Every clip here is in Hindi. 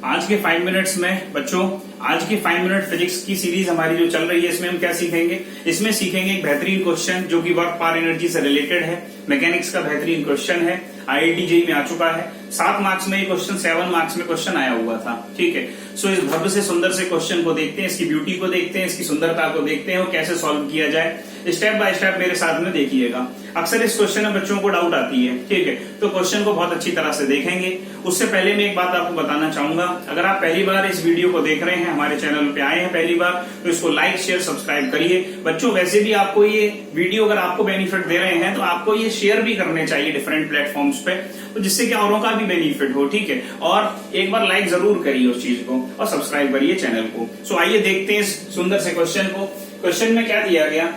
आज के 5 मिनट्स में बच्चों, आज की 5 मिनट फिजिक्स की सीरीज हमारी जो चल रही है, इसमें हम क्या सीखेंगे? इसमें सीखेंगे एक बेहतरीन क्वेश्चन जो कि वर्क पावर एनर्जी से रिलेटेड है। मैकेनिक्स का बेहतरीन क्वेश्चन है, IIT जेईई में आ चुका है। 7 मार्क्स में ये क्वेश्चन 7 मार्क्स में क्वेश्चन आया हुआ था। ठीक है, सो इस भव्य से सुंदर से क्वेश्चन को देखते हैं, इसकी ब्यूटी को देखते हैं, इसकी सुंदरता को देखते हैं और कैसे सॉल्व किया जाए। स्टेप बाय स्टेप मेरे साथ में देखिएगा। अक्सर इस क्वेश्चन में बच्चों को डाउट आती है। ठीक है, तो क्वेश्चन को बहुत अच्छी तरह से देखेंगे। उससे पहले मैं एक बात आपको बताना चाहूंगा, अगर आप पहली बार इस वीडियो को देख रहे हैं, हमारे चैनल पे आए हैं पहली बार, तो इसको लाइक शेयर सब्सक्राइब करिए। बच्चों वैसे भी आपको ये वीडियो अगर आपको बेनिफिट दे रहे हैं तो आपको ये शेयर भी करने चाहिए डिफरेंट प्लेटफॉर्म्स पे, तो जिससे कि औरों का भी बेनिफिट हो। ठीक है, और एक बार लाइक जरूर करिए उस चीज को और सब्सक्राइब करिए चैनल को। सो आइए देखते हैं इस सुंदर से क्वेश्चन को। क्वेश्चन में क्या दिया गया?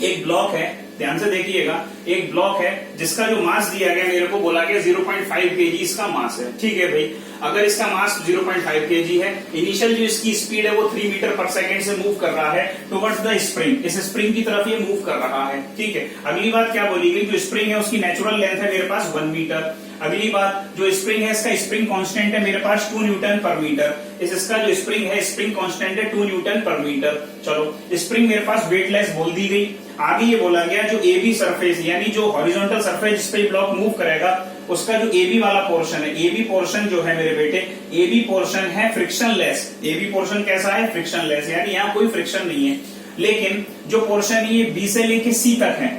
एक ब्लॉक है, ध्यान से देखिएगा, एक ब्लॉक है जिसका जो मास दिया गया, मेरे को बोला गया 0.5 kg इसका मास है। ठीक है भाई, अगर इसका मास 0.5 kg है, इनिशियल जो इसकी स्पीड है वो 3 मीटर पर सेकेंड से मूव कर रहा है टुवर्ड्स द स्प्रिंग, इस स्प्रिंग की तरफ ये मूव कर रहा है। ठीक है, अगली बात क्या बोली गई? जो स्प्रिंग है उसकी नेचुरल लेंथ है मेरे पास 1 मीटर। अगली बात, जो स्प्रिंग है इसका स्प्रिंग कांस्टेंट है मेरे पास 2 न्यूटन पर मीटर। इसका जो स्प्रिंग है, स्प्रिंग कांस्टेंट है 2 न्यूटन पर मीटर। चलो, स्प्रिंग मेरे पास वेटलेस बोल दी गई। आगे ये बोला गया जो AB सरफेस यानी जो हॉरिजॉन्टल सरफेस जिस पे ब्लॉक मूव करेगा, उसका जो AB वाला पोर्शन है, AB पोर्शन जो है मेरे बेटे, AB पोर्शन है फ्रिक्शनलेस। AB पोर्शन कैसा है? फ्रिक्शनलेस, यानी यहाँ कोई फ्रिक्शन नहीं है। लेकिन जो पोर्शन ये B से लेके C तक है,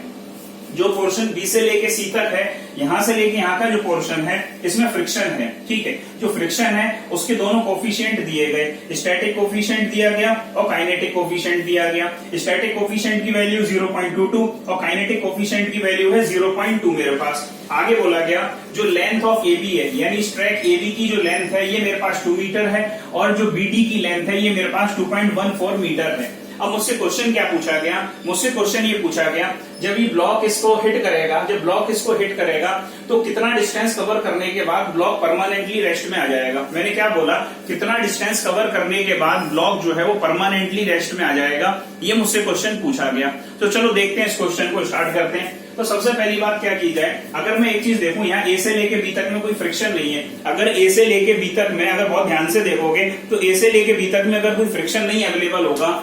जो पोर्शन B से लेके C तक है, यहां से लेके यहाँ का जो पोर्शन है, इसमें फ्रिक्शन है। ठीक है, जो फ्रिक्शन है उसके दोनों कोफिशिएंट दिए गए, स्टैटिक कोफिशिएंट दिया गया और काइनेटिक कोफिशिएंट दिया गया। स्टैटिक कोफिशिएंट की वैल्यू 0.22 और काइनेटिक कोफिशिएंट की वैल्यू है 0.2 मेरे पास। आगे बोला गया जो लेंथ ऑफ AB है, यानी स्ट्रैक AB की जो लेंथ है ये मेरे पास 2 मीटर है और जो BD की लेंथ है ये मेरे पास 2.14 मीटर है। अब मुझसे क्वेश्चन क्या पूछा गया? मुझसे क्वेश्चन ये पूछा गया, जब ये ब्लॉक इसको हिट करेगा, जब ब्लॉक इसको हिट करेगा तो कितना डिस्टेंस कवर करने के बाद ब्लॉक परमानेंटली रेस्ट में आ जाएगा। मैंने क्या बोला? कितना डिस्टेंस कवर करने के बाद ब्लॉक जो है वो परमानेंटली रेस्ट में आ जाएगा, ये मुझसे क्वेश्चन पूछा गया। तो चलो देखते हैं, इस क्वेश्चन को स्टार्ट करते हैं। तो सबसे पहली बात क्या की जाए, अगर मैं एक चीज देखूं, यहाँ A से लेके B तक में कोई फ्रिक्शन नहीं है। अगर A से लेके B तक में, अगर बहुत ध्यान से देखोगे तो A से लेके B तक में अगर कोई फ्रिक्शन नहीं अवेलेबल होगा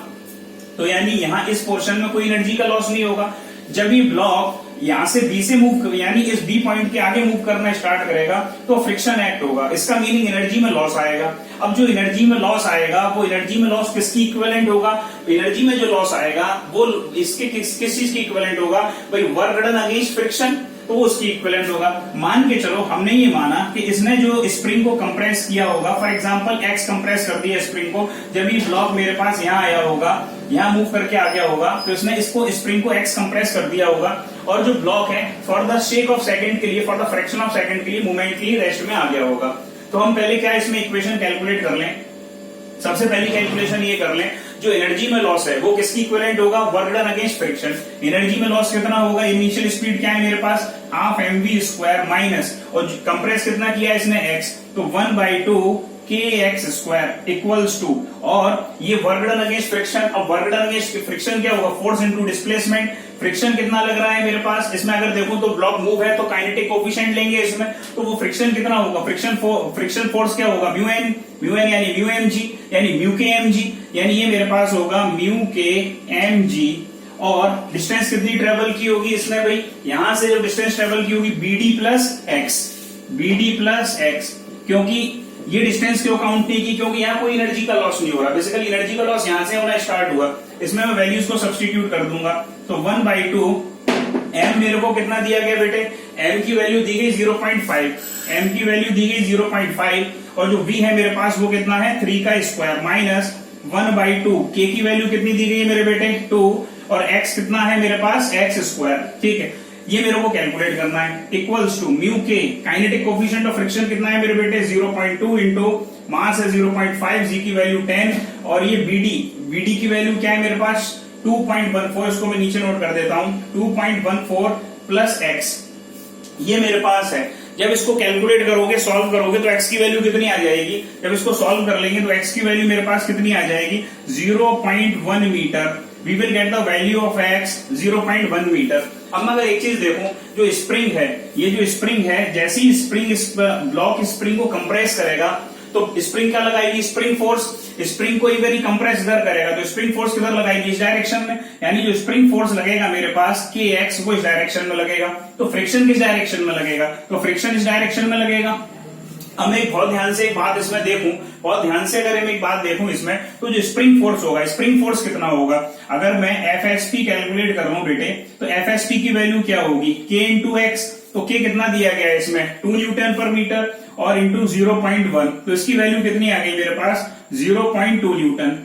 तो यानी यहाँ इस पोर्शन में कोई एनर्जी का लॉस नहीं होगा। जब ये ब्लॉक यहाँ से B से मूव, यानी इस B पॉइंट के आगे मूव करना स्टार्ट करेगा तो फ्रिक्शन एक्ट होगा, इसका मीनिंग एनर्जी में लॉस आएगा। अब जो एनर्जी में लॉस आएगा वो एनर्जी में लॉस किसकी इक्विवेलेंट होगा? एनर्जी में जो लॉस आएगा वो इसके किस चीज की इक्विवेलेंट होगा? भाई वर्क डन अगेंस्ट फ्रिक्शन, तो वो उसकी इक्विवेलेंट होगा। मान के चलो हमने ये माना कि इसने जो स्प्रिंग को कंप्रेस किया होगा, फॉर एग्जांपल X कंप्रेस कर दिया स्प्रिंग को, जब ये ब्लॉक मेरे पास यहाँ आया होगा, यहाँ मूव करके आ गया होगा, तो इसने इसको स्प्रिंग को X कंप्रेस कर दिया होगा और जो ब्लॉक है for the shake of second के लिए, for the fraction of second के लिए मूवमेंट के लिए रेस्ट में आ गया होगा। तो हम पहले क्या इसमें इक्वेशन कैलकुलेट कर लें। सबसे पहली कैलकुलेशन ये कर लें, जो एनर्जी में लॉस है वो किसकी इक्विवेलेंट होगा? Work done against friction. Energy में लॉस कितना होगा? इनिशियल स्पीड क्या है मेरे पास? हाफ mv² माइनस, और कंप्रेस कितना किया इसने? x, तो 1/2 kx² इक्वल्स टू, और ये वर्क डन अगेंस्ट फ्रिक्शन। अब वर्क डन अगेंस्ट फ्रिक्शन क्या होगा? Force into displacement. फ्रिक्शन कितना लग रहा है मेरे पास? इसमें अगर देखूं तो ब्लॉक मूव है तो काइनेटिक कोफिशिएंट लेंगे इसमें, तो वो फ्रिक्शन कितना होगा? फ्रिक्शन फोर्स क्या होगा? म्यू एन यानी म्यू mg, यानी म्यू के mg, यानी ये मेरे पास होगा म्यू के mg। और डिस्टेंस कितनी ट्रेवल की होगी इसने भाई? यहां से जो डिस्टेंस ट्रेवल की होगी BD प्लस x, क्योंकि ये डिस्टेंस क्यों काउंट नहीं की? क्योंकि यहाँ कोई एनर्जी का लॉस नहीं हो रहा। बेसिकली एनर्जी का लॉस यहां से होना स्टार्ट हुआ, इसमें मैं वैल्यूज को सब्स्टिट्यूट कर दूंगा। तो 1/2 m मेरे को कितना दिया गया बेटे? m की वैल्यू दी गई 0.5, m की वैल्यू दी गई 0.5, और जो v है मेरे पास वो कितना है? 3 का स्क्वायर माइनस 1/2, k की वैल्यू कितनी दी गई है मेरे बेटे? 2, और x कितना है मेरे पास? x²। ठीक है, ये मेरे को कैलकुलेट करना है। इक्वल्स टू म्यू के, काइनेटिक कोफिशिएंट ऑफ फ्रिक्शन कितना है मेरे बेटे? 0.2 इंटू मास है 0.5, जी की वैल्यू 10, और ये BD की वैल्यू क्या है मेरे पास? 2.14, इसको मैं नीचे नोट कर देता हूं, 2.14 प्लस x, ये मेरे पास है। जब इसको कैलकुलेट करोगे, सॉल्व करोगे तो x की वैल्यू कितनी आ जाएगी? जब इसको सॉल्व कर लेंगे तो x की वैल्यू मेरे पास कितनी आ जाएगी? 0.1 metre. We will get the value of x 0.1 metre. अब मैं अगर एक चीज देखूं, जो स्प्रिंग है, ये जो स्प्रिंग है, जैसे ही स्प्रिंग ब्लॉक स्प्रिंग को कंप्रेस करेगा तो स्प्रिंग क्या लगाएगी, स्प्रिंग फोर्स। स्प्रिंग को इधर ही कंप्रेस इधर करेगा तो स्प्रिंग फोर्स किधर लगाएगी, इस डायरेक्शन में, यानी जो स्प्रिंग फोर्स लगेगा मेरे पास के एक्स वो इस डायरेक्शन में लगेगा। तो फ्रिक्शन किस डायरेक्शन में लगेगा, तो फ्रिक्शन इस डायरेक्शन में लगेगा। अब मैं बहुत ध्यान से एक बात इसमें देखूं, बहुत ध्यान से अगर मैं एक बात देखूं इसमें, तो जो स्प्रिंग फोर्स होगा, स्प्रिंग फोर्स कितना होगा, अगर मैं एफएसपी कैलकुलेट कर रहा हूं बेटे, तो एफएसपी की वैल्यू क्या होगी, के इंटू एक्स। तो के कितना दिया गया है इसमें, 2 न्यूटन पर मीटर और इंटू 0.1, तो इसकी वैल्यू कितनी आ गई मेरे पास, 0.2 न्यूटन।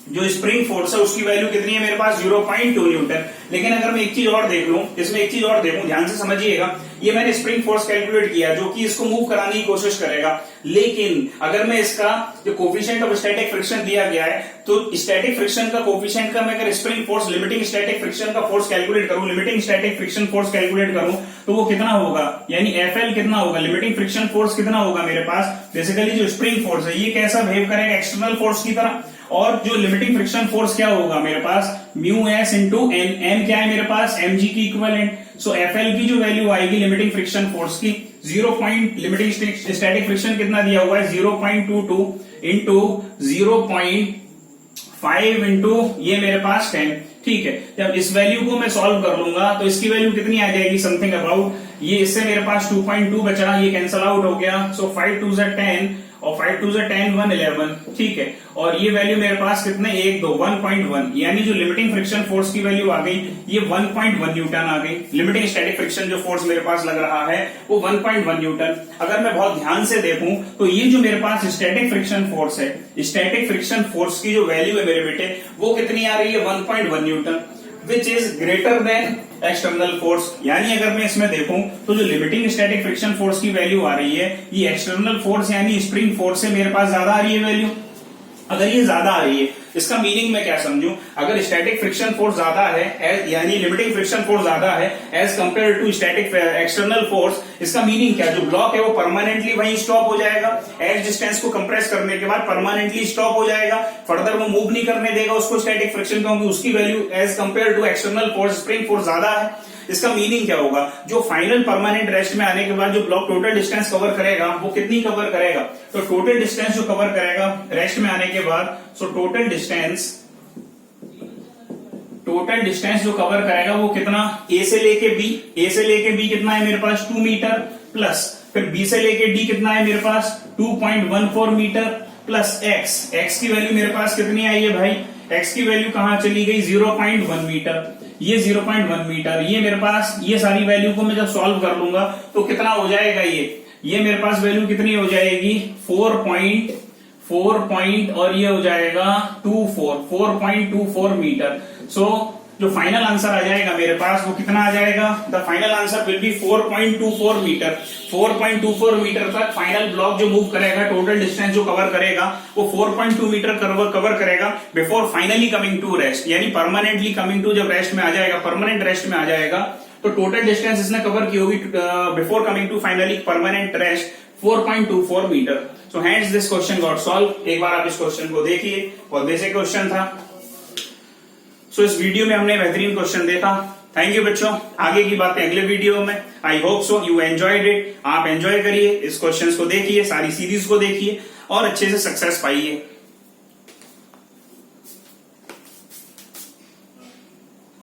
जो स्प्रिंग फोर्स है उसकी वैल्यू कितनी है मेरे पास, 0.2 न्यूटन। लेकिन अगर मैं एक चीज और देख लूं, इसमें एक चीज और देखूं, ध्यान से समझिएगा, ये मैंने स्प्रिंग फोर्स कैलकुलेट किया जो कि इसको मूव कराने की कोशिश करेगा। लेकिन अगर मैं इसका जो कोफिशिएंट ऑफ स्टैटिक फ्रिक्शन दिया गया है, तो स्टैटिक फ्रिक्शन का कोफिशिएंट का मैं अगर spring force limiting static friction का फोर्स कैलकुलेट करूं, limiting static friction force calculate करूं, तो वो कितना होगा, यानी एफएल कितना होगा, लिमिटिंग फ्रिक्शन फोर्स कितना होगा मेरे पास। बेसिकली जो स्प्रिंग फोर्स है ये कैसा बिहेव करेगा, एक्सटर्नल फोर्स की तरह। और जो लिमिटिंग फ्रिक्शन फोर्स क्या होगा मेरे पास, mu S into N, N क्या है मेरे पास, mg की इक्विवेलेंट। सो एफएल की जो वैल्यू आएगी लिमिटिंग फ्रिक्शन फोर्स की, लिमिटिंग स्टैटिक फ्रिक्शन कितना दिया हुआ है, 0.22 इंटू 0.5 इंटू ये मेरे पास 10। ठीक है, जब इस वैल्यू को मैं सॉल्व कर लूंगा तो इसकी वैल्यू कितनी आ जाएगी, समथिंग अबाउट, ये इससे मेरे पास 2.2 बचा, ये कैंसल आउट हो गया। सो 5 2 10 और 5 2 10 1 11। ठीक है, और ये वैल्यू मेरे पास कितने, 1 2 1.1, यानी जो लिमिटिंग फ्रिक्शन फोर्स की वैल्यू आ गई ये 1.1 न्यूटन आ गई। लिमिटिंग स्टैटिक फ्रिक्शन जो फोर्स मेरे पास लग रहा है वो 1.1 न्यूटन। अगर मैं बहुत ध्यान से देखूं तो ये जो मेरे पास स्टैटिक फ्रिक्शन फोर्स है, स्टैटिक फ्रिक्शन फोर्स की जो वैल्यू है मेरे बेटे वो कितनी आ रही है, 1.1 Newton, which is greater than external force. यानी अगर मैं इसमें देखूं तो जो लिमिटिंग स्टैटिक फ्रिक्शन फोर्स की वैल्यू आ रही है ये एक्सटर्नल फोर्स यानी स्प्रिंग फोर्स से मेरे पास ज्यादा आ रही है वैल्यू। अगर ये ज्यादा आ रही है इसका मीनिंग मैं क्या समझूं, अगर स्टैटिक फ्रिक्शन फोर्स ज्यादा है यानी लिमिटिंग फ्रिक्शन फोर्स ज्यादा है as compare to static external force, इसका मीनिंग क्या, जो ब्लॉक है वो परमानेंटली वहीं स्टॉप हो जाएगा। एज डिस्टेंस को कंप्रेस करने के बाद परमानेंटली स्टॉप हो जाएगा, फर्दर वो मूव नहीं करने देगा उसको स्टैटिक फ्रिक्शन, क्योंकि उसकी value as compare to external force spring force ज्यादा है। इसका मीनिंग क्या होगा, जो फाइनल परमानेंट रेस्ट में आने के बाद जो ब्लॉक टोटल डिस्टेंस कवर करेगा वो कितनी कवर करेगा, तो टोटल डिस्टेंस जो कवर करेगा रेस्ट में आने के बाद, सो टोटल डिस्टेंस जो कवर करेगा वो कितना, ए से लेके बी कितना है मेरे पास 2 मीटर प्लस, फिर बी से लेके डी कितना है मेरे पास 2.14 मीटर प्लस एक्स की वैल्यू मेरे पास कितनी आई है भाई, एक्स की वैल्यू कहां चली गई 0.1 मीटर, ये 0.1 मीटर, ये मेरे पास ये सारी वैल्यू को मैं जब सॉल्व कर लूंगा तो कितना हो जाएगा, ये मेरे पास वैल्यू कितनी हो जाएगी 4 और ये हो जाएगा 4.24 मीटर। सो जो फाइनल आंसर आ जाएगा मेरे पास वो कितना आ जाएगा, the final answer will be 4.24 metre. 4.24 metre तक फाइनल ब्लॉक जो मूव करेगा, टोटल डिस्टेंस जो कवर करेगा वो 4.2 मीटर कवर करेगा before finally coming to rest, यानी परमानेंटली कमिंग टू जब रेस्ट में आ जाएगा, परमानेंट रेस्ट में आ जाएगा, तो टोटल डिस्टेंस इसने कवर की होगी before coming to finally permanent rest 4.24 metre. So hence this question got solve. एक बार आप इस क्वेश्चन को देखिए, बहुत बेसिक क्वेश्चन था। सो इस वीडियो में हमने बेहतरीन क्वेश्चन देखा। थैंक यू बच्चों, आगे की बातें अगले वीडियो में। I hope so you enjoyed it. आप एंजॉय करिए, इस क्वेश्चंस को देखिए, सारी सीरीज को देखिए और अच्छे से सक्सेस पाइए।